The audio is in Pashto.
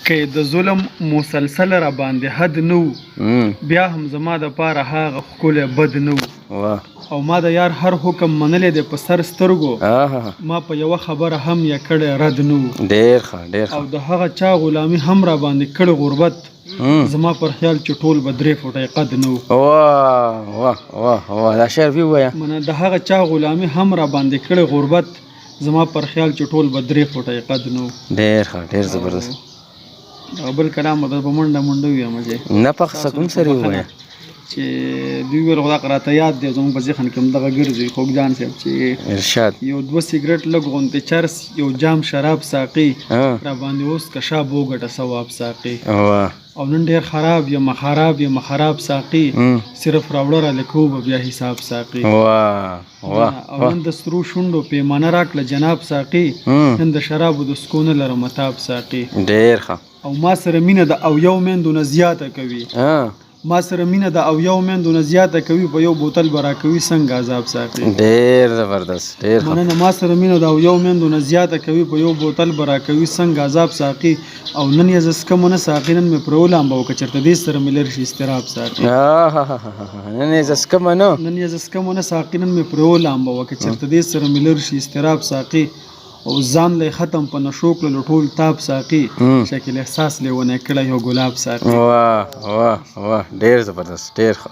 که د ظلم مسلسل را باندې حد نه و بیا هم زما دپاره هغه ښکلی بد نه و او ما د یار هر حکم منلی دی په سر سترګو ما په یوه خبره هم یې کړی رد نه و ډېر ښه ډېر ښه او د هغه چا غلامي هم را باندې کړی غربت زما پر خیال چې ټول به 3 فوټه قد نه و واه واه واه دا شعر ووایه منه د هغه چا غلامي هم را باندې کړی غربت زما پر خیال چې ټول به 3 فوټه قد نه و ډېر ښه ډېر زبردست او بل کلام به په منډه منډه ووایم چې نه په سکون سره ووایه چې دوی ویل خو دا راته یاد دی زموږ په ذهن کې همدغه ګرځي خوږجان صاحب چې ارشاد یو 2 سیګرټ لږ غوندې چرس یو جام شراب ساقي را باندې اوس کشاب وګټه ثواب ساقي او نن ډېر خراب ساقي صرف راوړه را لیکو به بیا حساب ساقي او نن د سترو شونډو پیمانه راکړه جناب ساقي نن د شرابو د سکونه لره متاب ساقي ډېر ښه او ما سره مینه د او یو میندو نه زیاته کوي ما سره مینه د او یو میندو نه زیاته کوي په یو بوتل به راکوي څنګه عذاب ساقي ډېر زبردست ډېر ښه مننه ما سره مینه د او یو میندو نه زیاته کوي په یو بوتل به راکوي څنګه عذاب ساقي او نن یې زه څکمه نه ساقي نن مې پرو لامبه و که چېرته دې سره مې لرې شي اضطراب ساقي نن یې زه څکمه نه ساقي نن مې پرو لامبه و که چېرته دې سره مې لرې شي اضطراب ساقي او ځان لی ختم په نشو کړلو ټول تاب ساقي شکل احساس لیونی کړی یو ګلاب ساقي واه ډېر زبردست ډېر ښه